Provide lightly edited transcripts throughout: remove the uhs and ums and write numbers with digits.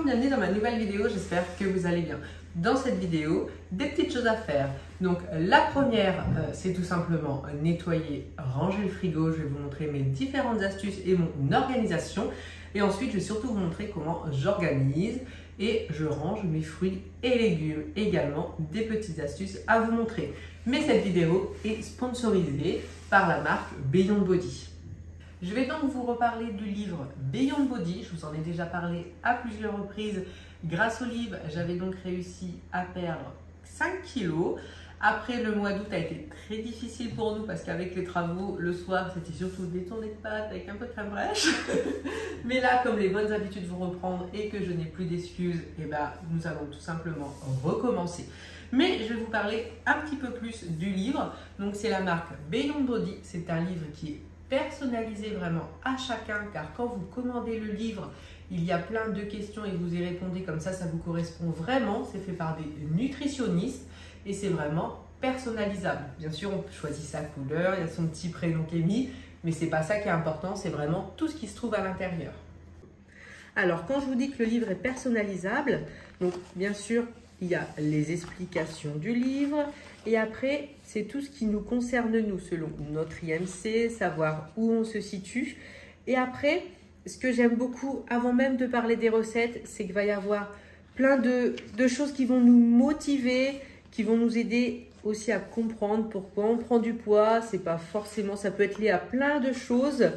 Bonjour, bienvenue dans ma nouvelle vidéo, j'espère que vous allez bien. Dans cette vidéo, des petites choses à faire. Donc la première, c'est tout simplement nettoyer, ranger le frigo. Je vais vous montrer mes différentes astuces et mon organisation. Et ensuite, je vais surtout vous montrer comment j'organise et je range mes fruits et légumes. Également, des petites astuces à vous montrer. Mais cette vidéo est sponsorisée par la marque Beyond Body. Je vais donc vous reparler du livre Beyond Body. Je vous en ai déjà parlé à plusieurs reprises. Grâce au livre, j'avais donc réussi à perdre 5 kilos. Après, le mois d'août a été très difficile pour nous parce qu'avec les travaux, le soir, c'était surtout des tournées de pâtes avec un peu de crème fraîche. Mais là, comme les bonnes habitudes vont reprendre et que je n'ai plus d'excuses, eh ben, nous allons tout simplement recommencer. Mais je vais vous parler un petit peu plus du livre. Donc, c'est la marque Beyond Body. C'est un livre qui est personnalisé vraiment à chacun, car quand vous commandez le livre, il y a plein de questions et vous y répondez comme ça vous correspond vraiment. C'est fait par des nutritionnistes et c'est vraiment personnalisable. Bien sûr, on choisit sa couleur, il y a son petit prénom qui est mis, mais c'est pas ça qui est important, c'est vraiment tout ce qui se trouve à l'intérieur. Alors, quand je vous dis que le livre est personnalisable, donc bien sûr, il y a les explications du livre et après, c'est tout ce qui nous concerne nous, selon notre IMC, savoir où on se situe. Et après, ce que j'aime beaucoup, avant même de parler des recettes, c'est qu'il va y avoir plein de choses qui vont nous motiver, qui vont nous aider aussi à comprendre pourquoi on prend du poids. C'est pas forcément, ça peut être lié à plein de choses.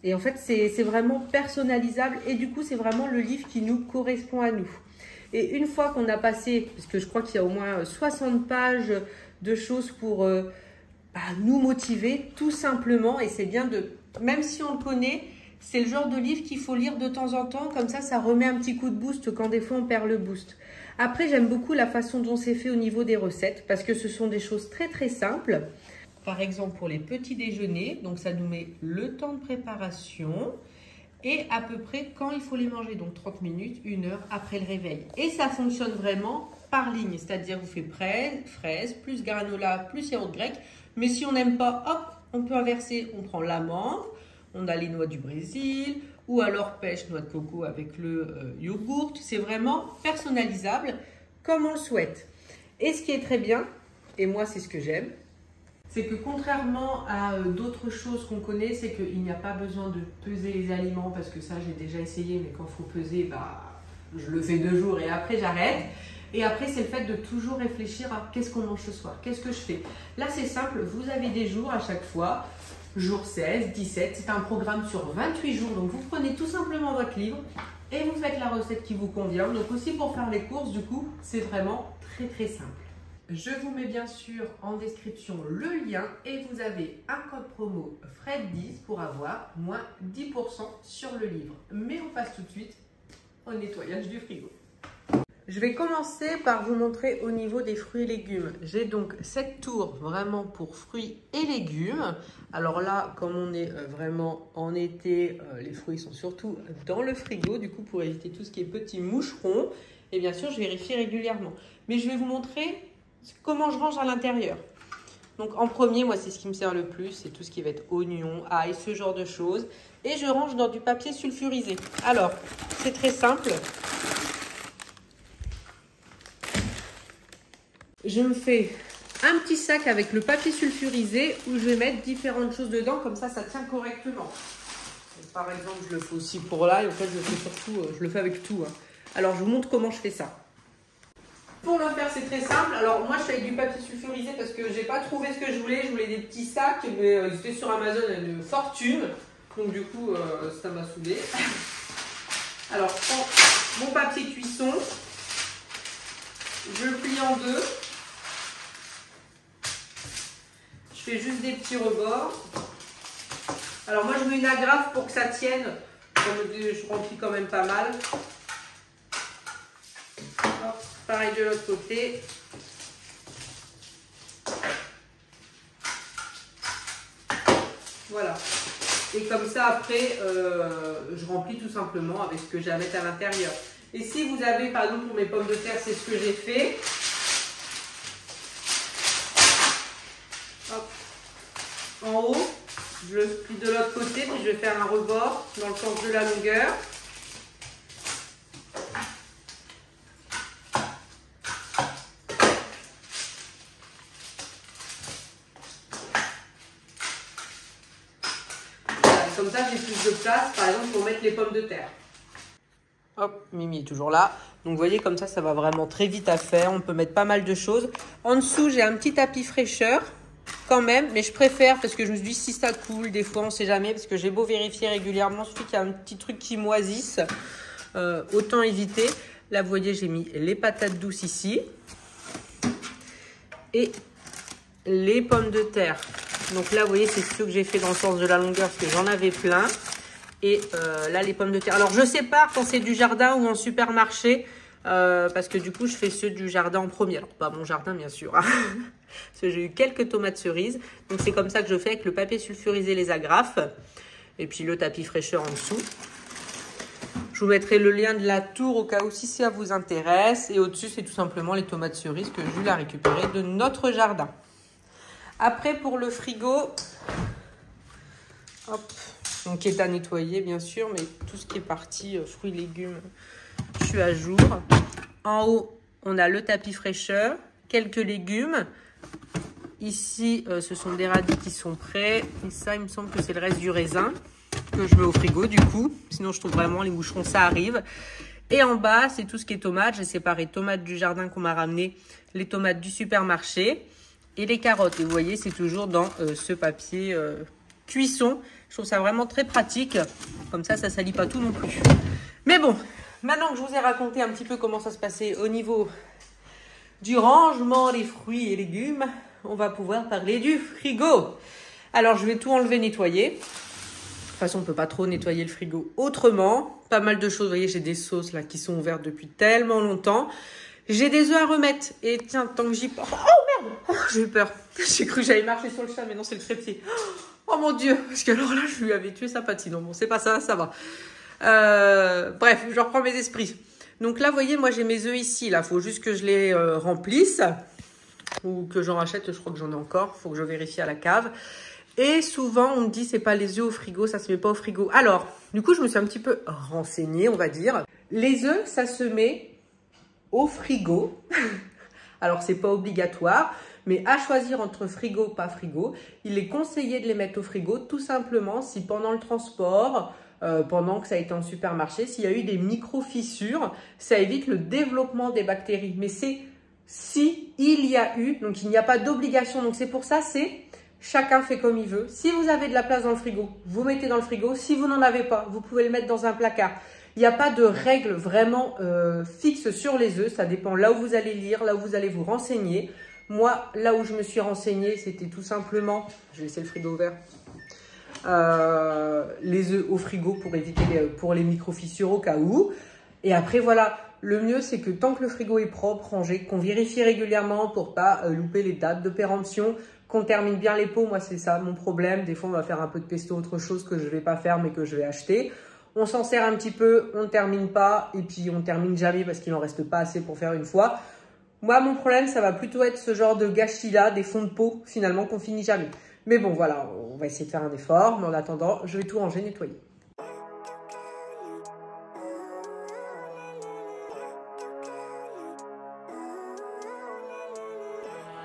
Et en fait, c'est vraiment personnalisable et du coup, c'est vraiment le livre qui nous correspond à nous. Et une fois qu'on a passé, parce que je crois qu'il y a au moins 60 pages de choses pour nous motiver, tout simplement. Et c'est bien de, même si on le connaît, c'est le genre de livre qu'il faut lire de temps en temps. Comme ça remet un petit coup de boost quand des fois on perd le boost. Après, j'aime beaucoup la façon dont c'est fait au niveau des recettes, parce que ce sont des choses très très simples. Par exemple, pour les petits déjeuners, donc ça nous met le temps de préparation et à peu près quand il faut les manger, donc 30 minutes, 1 heure après le réveil. Et ça fonctionne vraiment par ligne, c'est-à-dire vous faites fraises, plus granola, plus yaourt grec. Mais si on n'aime pas, hop, on peut inverser, on prend l'amande, on a les noix du Brésil, ou alors pêche, noix de coco avec le yogourt. C'est vraiment personnalisable comme on le souhaite. Et ce qui est très bien, et moi c'est ce que j'aime, c'est que contrairement à d'autres choses qu'on connaît, c'est qu'il n'y a pas besoin de peser les aliments, parce que ça j'ai déjà essayé, mais quand il faut peser, je le fais 2 jours et après j'arrête. Et après, c'est le fait de toujours réfléchir à qu'est-ce qu'on mange ce soir, qu'est-ce que je fais. Là, c'est simple, vous avez des jours à chaque fois, jour 16, 17, c'est un programme sur 28 jours. Donc, vous prenez tout simplement votre livre et vous faites la recette qui vous convient. Donc, aussi pour faire les courses, du coup, c'est vraiment très, très simple. Je vous mets bien sûr en description le lien et vous avez un code promo FRED10 pour avoir moins 10% sur le livre. Mais on passe tout de suite au nettoyage du frigo. Je vais commencer par vous montrer au niveau des fruits et légumes. J'ai donc cette tour vraiment pour fruits et légumes. Alors là, comme on est vraiment en été, les fruits sont surtout dans le frigo, du coup pour éviter tout ce qui est petits moucherons. Et bien sûr, je vérifie régulièrement. Mais je vais vous montrer comment je range à l'intérieur. Donc en premier, moi c'est ce qui me sert le plus, c'est tout ce qui va être oignons, ail, ce genre de choses. Et je range dans du papier sulfurisé. Alors, c'est très simple. Je me fais un petit sac avec le papier sulfurisé où je vais mettre différentes choses dedans, comme ça tient correctement. Donc, par exemple, je le fais aussi pour là, et en fait, je le fais surtout, je le fais avec tout. Alors, je vous montre comment je fais ça. Pour le faire, c'est très simple. Alors, moi, je fais avec du papier sulfurisé parce que j'ai pas trouvé ce que je voulais. Je voulais des petits sacs, mais ils étaient sur Amazon à une fortune. Donc, du coup, ça m'a saoulé. Alors, je prends mon papier cuisson. Je le plie en 2. Je fais juste des petits rebords. Alors moi je mets une agrafe pour que ça tienne. Je remplis quand même pas mal. Hop, pareil de l'autre côté. Voilà. Et comme ça après, je remplis tout simplement avec ce que j'ai à mettre à l'intérieur. Et si vous avez, par exemple pour mes pommes de terre, c'est ce que j'ai fait. Hop. En haut, je le plie de l'autre côté, puis je vais faire un rebord dans le sens de la longueur. ça, j'ai plus de place, par exemple, pour mettre les pommes de terre. Hop, Mimi est toujours là. Donc, vous voyez, comme ça va vraiment très vite à faire. On peut mettre pas mal de choses. En dessous, j'ai un petit tapis fraîcheur, quand même. Mais je préfère, parce que je me suis dit, si ça coule, des fois, on sait jamais. Parce que j'ai beau vérifier régulièrement, suffit qu'il y a un petit truc qui moisisse. Autant éviter. Là, vous voyez, j'ai mis les patates douces ici. Et les pommes de terre. Donc là, vous voyez, c'est ceux que j'ai fait dans le sens de la longueur, parce que j'en avais plein. Et là, les pommes de terre. Alors, je sépare quand c'est du jardin ou en supermarché. Parce que du coup, je fais ceux du jardin en premier. Alors, pas mon jardin, bien sûr. Hein. Parce que j'ai eu quelques tomates cerises. Donc, c'est comme ça que je fais avec le papier sulfurisé, les agrafes. Et puis, le tapis fraîcheur en dessous. Je vous mettrai le lien de la tour au cas où si ça vous intéresse. Et au-dessus, c'est tout simplement les tomates cerises que Jules a récupérées de notre jardin. Après, pour le frigo, hop, donc qui est à nettoyer bien sûr, mais tout ce qui est parti, fruits, légumes, je suis à jour. En haut, on a le tapis fraîcheur, quelques légumes. Ici, ce sont des radis qui sont prêts. Et ça, il me semble que c'est le reste du raisin que je mets au frigo du coup. Sinon, je trouve vraiment les moucherons, ça arrive. Et en bas, c'est tout ce qui est tomates. J'ai séparé tomates du jardin qu'on m'a ramené, les tomates du supermarché et les carottes. Et vous voyez, c'est toujours dans ce papier cuisson. Je trouve ça vraiment très pratique. Comme ça, ça ne salit pas tout non plus. Mais bon, maintenant que je vous ai raconté un petit peu comment ça se passait au niveau du rangement des fruits et légumes, on va pouvoir parler du frigo. Alors, je vais tout enlever, nettoyer. De toute façon, on ne peut pas trop nettoyer le frigo autrement. Pas mal de choses. Vous voyez, j'ai des sauces là qui sont ouvertes depuis tellement longtemps. J'ai des œufs à remettre. Et tiens, tant que j'y pense... Oh merde, oh, j'ai eu peur. J'ai cru que j'allais marcher sur le chat, mais non, c'est le trépied. Oh mon Dieu. Parce que alors là, je lui avais tué sa patine. Non, bon, c'est pas ça, ça va. Bref, je reprends mes esprits. Donc là, vous voyez, moi, j'ai mes œufs ici. Là, il faut juste que je les remplisse. Ou que j'en rachète. Je crois que j'en ai encore. Il faut que je vérifie à la cave. Et souvent, on me dit, c'est pas les œufs au frigo, ça se met pas au frigo. Alors, du coup, je me suis un petit peu renseignée, on va dire. Les œufs, ça se met au frigo. Alors, c'est pas obligatoire, mais à choisir entre frigo ou pas frigo, il est conseillé de les mettre au frigo, tout simplement si pendant le transport, pendant que ça a été en supermarché, s'il y a eu des micro-fissures, ça évite le développement des bactéries. Mais c'est si il y a eu, donc il n'y a pas d'obligation. Donc, c'est pour ça, c'est... Chacun fait comme il veut. Si vous avez de la place dans le frigo, vous mettez dans le frigo. Si vous n'en avez pas, vous pouvez le mettre dans un placard. Il n'y a pas de règle vraiment fixe sur les œufs. Ça dépend là où vous allez lire, là où vous allez vous renseigner. Moi, là où je me suis renseignée, c'était tout simplement... Je vais laisser le frigo ouvert. Les œufs au frigo pour éviter pour les micro-fissures au cas où. Et après, voilà... Le mieux, c'est que tant que le frigo est propre, rangé, qu'on vérifie régulièrement pour pas louper les dates de péremption, qu'on termine bien les pots. Moi, c'est ça mon problème. Des fois, on va faire un peu de pesto, autre chose que je vais pas faire, mais que je vais acheter. On s'en sert un petit peu, on ne termine pas, et puis on termine jamais parce qu'il en reste pas assez pour faire une fois. Moi, mon problème, ça va plutôt être ce genre de gâchis-là, des fonds de pot, finalement, qu'on finit jamais. Mais bon, voilà, on va essayer de faire un effort. Mais en attendant, je vais tout ranger, nettoyer.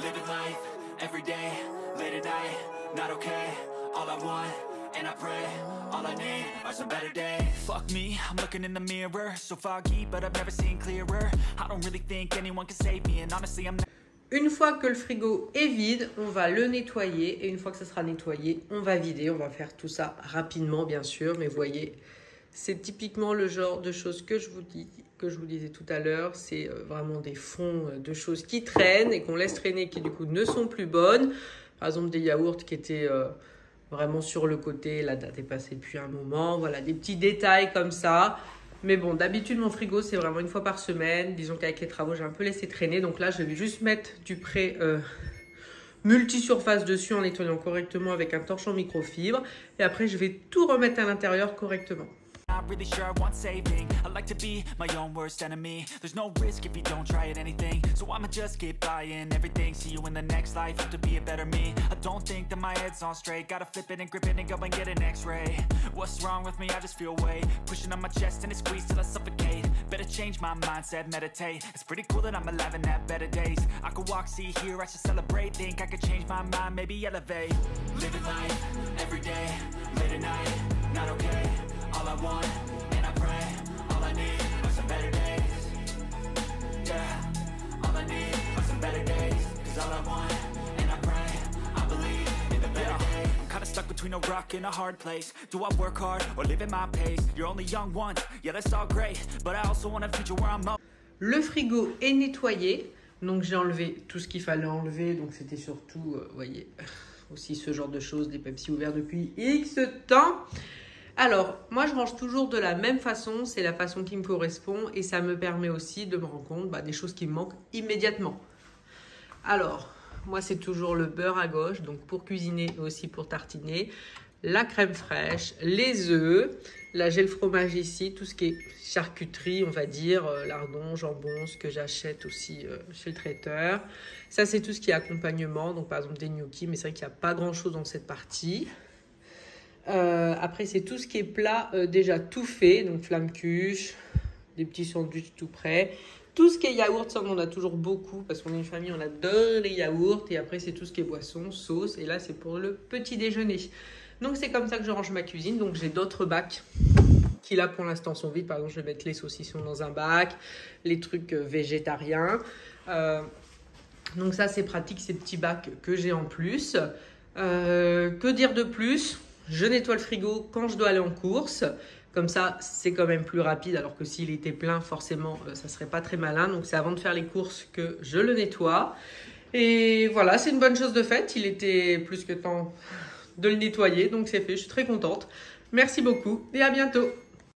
Living life, every day, late at night, not okay. All I want, and I pray, all I need are some better days. Fuck me, I'm looking in the mirror, so foggy, but I've never seen clearer. I don't really think anyone can save me, and honestly I'm not... Une fois que le frigo est vide, on va le nettoyer. Et une fois que ça sera nettoyé, on va vider. On va faire tout ça rapidement, bien sûr. Mais vous voyez, c'est typiquement le genre de choses que je vous disais tout à l'heure. C'est vraiment des fonds de choses qui traînent et qu'on laisse traîner, qui du coup ne sont plus bonnes. Par exemple, des yaourts qui étaient vraiment sur le côté. La date est passée depuis un moment. Voilà, des petits détails comme ça. Mais bon, d'habitude, mon frigo, c'est vraiment une fois par semaine. Disons qu'avec les travaux, j'ai un peu laissé traîner. Donc là, je vais juste mettre du prêt multi-surface dessus en nettoyant correctement avec un torchon microfibre. Et après, je vais tout remettre à l'intérieur correctement. Not really sure I want saving. I like to be my own worst enemy. There's no risk if you don't try at anything. So I'ma just keep buying everything. See you in the next life, have to be a better me. I don't think that my head's on straight. Gotta flip it and grip it and go and get an x-ray. What's wrong with me? I just feel weight pushing on my chest and it squeezes till I suffocate. Better change my mindset, meditate. It's pretty cool that I'm alive and have better days. I could walk, see, hear, I should celebrate. Think I could change my mind, maybe elevate. Living life, every day, late at night, not okay. All I want, and I pray, all I need are some better days. Yeah, all I need are some better days. Cause all I want, and I pray, I believe in the better days. I'm kinda stuck between a rock and a hard place. Do I work hard or live at my pace? You're only young once, yeah that's all great, but I also want a future where I'm Le frigo est nettoyé, donc j'ai enlevé tout ce qu'il fallait enlever, donc c'était surtout, vous voyez, aussi ce genre de choses, des Pepsi ouverts depuis X temps. Alors, moi je range toujours de la même façon, c'est la façon qui me correspond et ça me permet aussi de me rendre compte des choses qui me manquent immédiatement. Alors, moi c'est toujours le beurre à gauche, donc pour cuisiner et aussi pour tartiner, la crème fraîche, les œufs, là j'ai le fromage ici, tout ce qui est charcuterie, on va dire, lardons, jambon, ce que j'achète aussi chez le traiteur. Ça c'est tout ce qui est accompagnement, donc par exemple des gnocchis, mais c'est vrai qu'il n'y a pas grand chose dans cette partie. Après c'est tout ce qui est plat déjà tout fait, donc flamme cuche, des petits sandwichs tout prêts. Tout ce qui est yaourt, ça on en a toujours beaucoup parce qu'on est une famille, on adore les yaourts. Et après c'est tout ce qui est boisson, sauce, et là c'est pour le petit déjeuner. Donc c'est comme ça que je range ma cuisine. Donc j'ai d'autres bacs qui là pour l'instant sont vides. Par exemple je vais mettre les saucissons dans un bac, les trucs végétariens. Donc ça c'est pratique, ces petits bacs que j'ai en plus. Que dire de plus? Je nettoie le frigo quand je dois aller en course. Comme ça, c'est quand même plus rapide, alors que s'il était plein, forcément, ça serait pas très malin. Donc, c'est avant de faire les courses que je le nettoie. Et voilà, c'est une bonne chose de faite. Il était plus que temps de le nettoyer, donc c'est fait. Je suis très contente. Merci beaucoup et à bientôt.